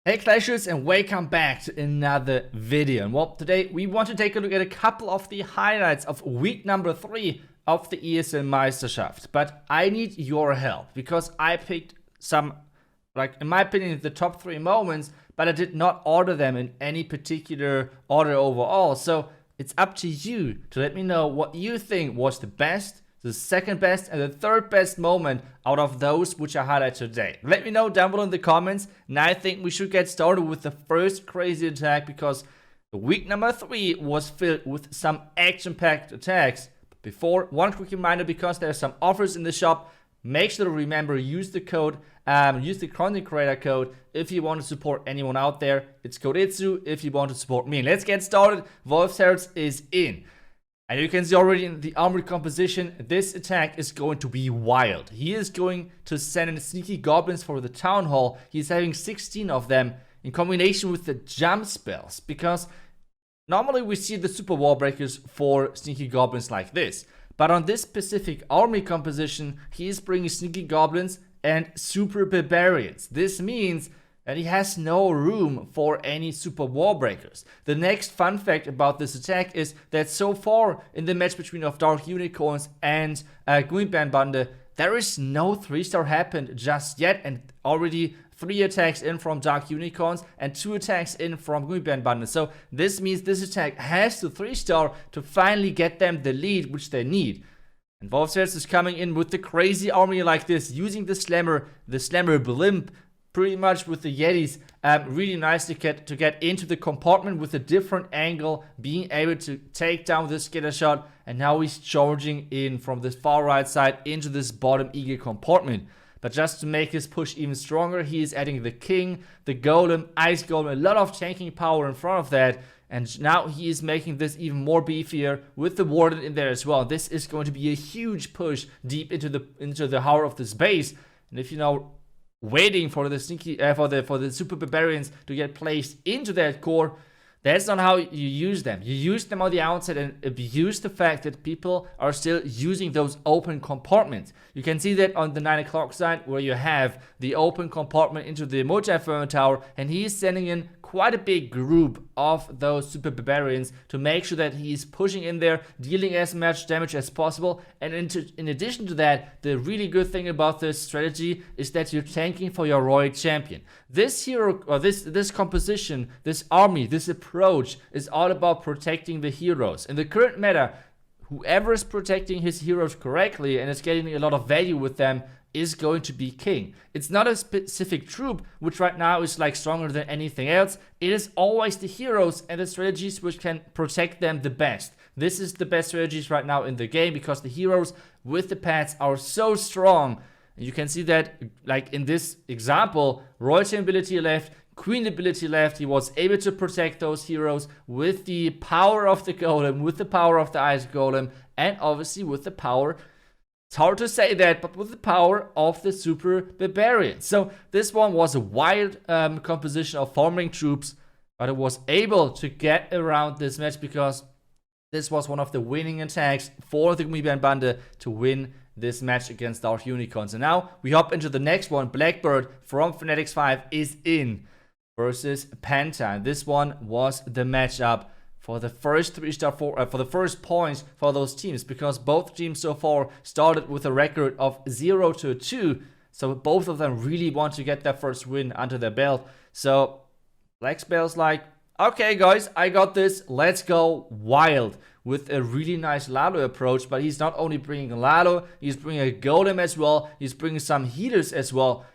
Hey Clashers, and welcome back to another video. And well, today we want to take a look at a couple of the highlights of week number 3 of the ESL Meisterschaft. But I need your help because I picked some, in my opinion, the top 3 moments, but I did not order them in any particular order overall. So it's up to you to let me know what you think was the best, the second best, and the third best moment out of those which I highlight today. Let me know down below in the comments. Now I think we should get started with the first crazy attack because the week number 3 was filled with some action-packed attacks. But before, one quick reminder, because there are some offers in the shop, make sure to remember, use the code, use the content creator code if you want to support anyone out there. It's code ITSU if you want to support me. Let's get started. Wolfsherz is in. And you can see already in the armory composition, this attack is going to be wild. He is going to send in sneaky goblins for the town hall. He's having 16 of them in combination with the jump spells, because normally we see the super wall breakers for sneaky goblins like this. But on this specific army composition, he is bringing sneaky goblins and super barbarians. This means that he has no room for any super wall breakers. The next fun fact about this attack is that so far in the match between of Dark Unicorns and Bande, there is no 3-star happened just yet, and already 3 attacks in from Dark Unicorns and 2 attacks in from Bande. So this means this attack has to 3-star to finally get them the lead which they need. And Wolfsherz is coming in with the crazy army like this, using the slammer blimp, pretty much with the Yetis. Really nice to get into the compartment with a different angle, being able to take down this skitter shot, and now he's charging in from this far right side into this bottom eagle compartment. But just to make his push even stronger, he is adding the king, the golem, ice golem, a lot of tanking power in front of that. And now he is making this even more beefier with the warden in there as well. This is going to be a huge push deep into the heart of this base. And if you know, waiting for the sneaky for the super barbarians to get placed into that core, that's not how you use them. You use them on the outset and abuse the fact that people are still using those open compartments. You can see that on the 9 o'clock side, where you have the open compartment into the multi-firm tower, and he's sending in quite a big group of those super barbarians to make sure that he's pushing in there, dealing as much damage as possible. And in addition to that, the really good thing about this strategy is that you're tanking for your royal champion. This hero, or this composition, this army, this approach is all about protecting the heroes. In the current meta, whoever is protecting his heroes correctly and is getting a lot of value with them is going to be king. It's not a specific troop, which right now is like stronger than anything else. It is always the heroes and the strategies which can protect them the best. This is the best strategies right now in the game, because the heroes with the pads are so strong. You can see that, like in this example, royalty ability left, queen ability left. He was able to protect those heroes with the power of the golem, with the power of the ice golem, and obviously with the power, it's hard to say that, but with the power of the super barbarian. So this one was a wild composition of farming troops, but it was able to get around this match because this was one of the winning attacks for the Bande to win this match against Dark Unicorns. And now we hop into the next one. Blackbird from Fanatics 5 is in versus Panta. This one was the matchup for the first 3-star for the first points for those teams, because both teams so far started with a record of 0-2. So both of them really want to get their first win under their belt. So Blackspell's like, okay guys, I got this, let's go wild, with a really nice Lalo approach. But he's not only bringing Lalo, he's bringing a golem as well, he's bringing some healers as well.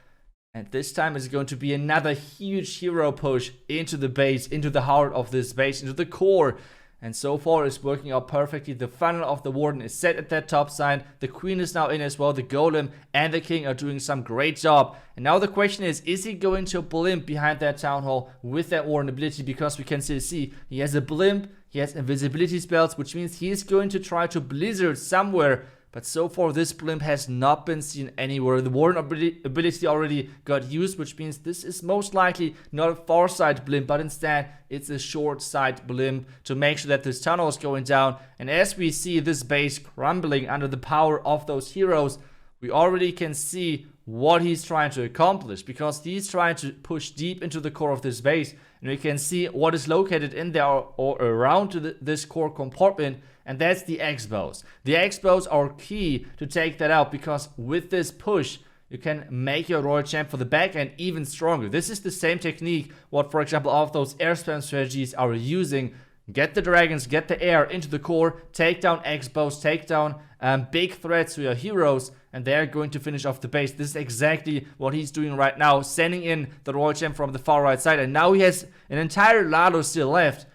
And this time it's going to be another huge hero push into the base, into the heart of this base, into the core. And so far it's working out perfectly. The funnel of the warden is set at that top side. The queen is now in as well. The golem and the king are doing some great job. And now the question is he going to blimp behind that town hall with that warden ability? Because we can still see he has a blimp, he has invisibility spells, which means he is going to try to blizzard somewhere. But so far this blimp has not been seen anywhere. The warden ability already got used, which means this is most likely not a far side blimp, but instead it's a short side blimp to make sure that this tunnel is going down. And as we see this base crumbling under the power of those heroes, we already can see what he's trying to accomplish, because he's trying to push deep into the core of this base, and we can see what is located in there or around this core compartment, and that's the X-bows. The X-bows are key to take that out, because with this push you can make your Royal Champ for the back end even stronger. This is the same technique what, for example, all of those air spam strategies are using. Get the dragons, get the air into the core, take down X-bows, take down big threats to your heroes, and they're going to finish off the base. This is exactly what he's doing right now, sending in the Royal Champ from the far right side, and now he has an entire Lalo still left,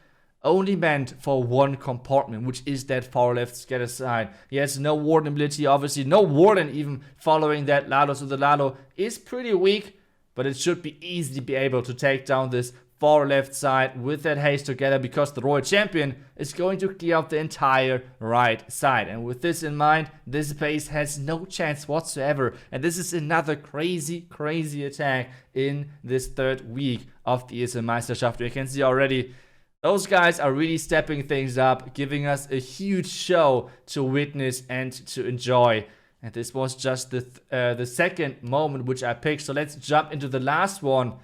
only meant for one compartment, which is that far left scatter side. He has no Warden ability, obviously, no Warden even following that Lalo, so the Lalo is pretty weak, but it should be easily be able to take down this far left side with that haste together, because the Royal Champion is going to clear out the entire right side. And with this in mind, this base has no chance whatsoever, and this is another crazy attack in this third week of the ESL Meisterschaft. You can see already those guys are really stepping things up, giving us a huge show to witness and to enjoy. And this was just the second moment which I picked. So let's jump into the last one.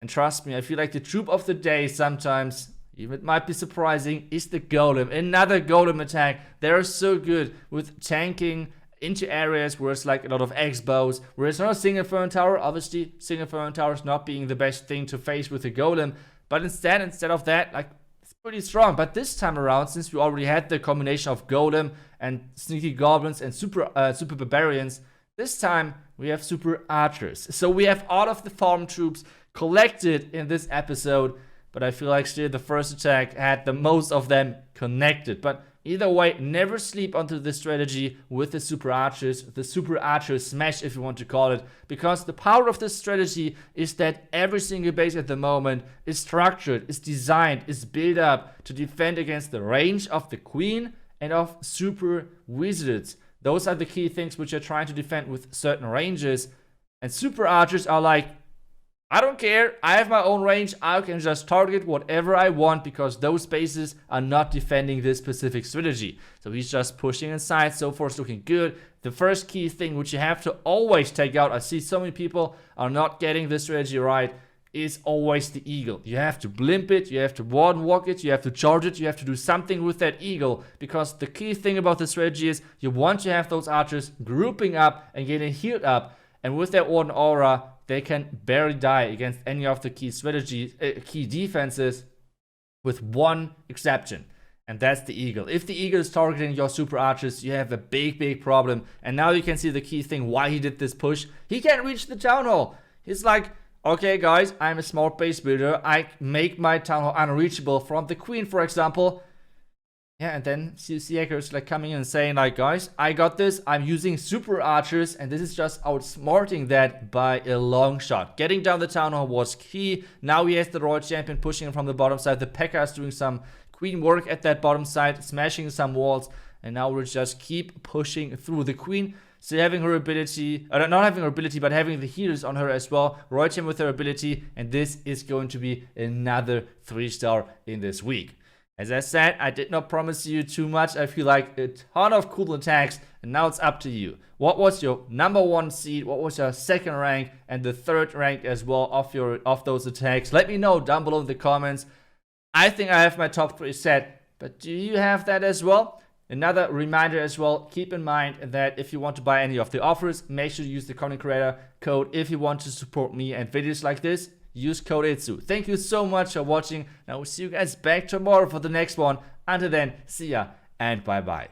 And trust me, I feel like the troop of the day sometimes, even it might be surprising, is the Golem. Another Golem attack. They're so good with tanking into areas where it's like a lot of X-bows, where it's not a single Inferno Tower. Obviously, single Inferno Tower is not being the best thing to face with the Golem. But instead of that, like, it's pretty strong. But this time around, since we already had the combination of Golem and Sneaky Goblins and Super Barbarians, this time we have Super Archers. So we have all of the farm troops collected in this episode, but I feel like still the first attack had the most of them connected. But either way, never sleep onto this strategy with the Super Archers, the Super Archer Smash if you want to call it, because the power of this strategy is that every single base at the moment is structured, is designed, is built up to defend against the range of the Queen and of Super Wizards. Those are the key things which you're trying to defend with certain ranges, and Super Archers are like, I don't care, I have my own range, I can just target whatever I want, because those bases are not defending this specific strategy. So he's just pushing inside, so far it's looking good. The first key thing which you have to always take out, I see so many people are not getting this strategy right, is always the eagle. You have to blimp it, you have to warden walk it, you have to charge it, you have to do something with that eagle, because the key thing about the strategy is you want to have those archers grouping up and getting healed up, and with that warden aura, they can barely die against any of the key strategies, key defenses, with one exception, and that's the eagle. If the eagle is targeting your Super Archers, you have a big problem. And now you can see the key thing why he did this push. He can't reach the town hall. He's like, okay guys, I'm a smart base builder, I make my town hall unreachable from the Queen, for example. Yeah, and then Cochacker is like coming in and saying like, guys, I got this, I'm using Super Archers, and this is just outsmarting that by a long shot. Getting down the town hall was key. Now he has the Royal Champion pushing him from the bottom side. The P.E.K.K.A is doing some Queen work at that bottom side, smashing some walls, and now we'll just keep pushing through. The Queen still having her ability, not having her ability, but having the healers on her as well. Royal Champion with her ability, and this is going to be another 3-star in this week. As I said, I did not promise you too much. I feel like a ton of cool attacks, and now it's up to you. What was your number 1 seed? What was your second rank and the third rank as well of those attacks? Let me know down below in the comments. I think I have my top 3 set, but do you have that as well? Another reminder as well, keep in mind that if you want to buy any of the offers, make sure to use the content creator code. If you want to support me and videos like this, use code ITSU. Thank you so much for watching, and I will see you guys back tomorrow for the next one. Until then, see ya and bye bye.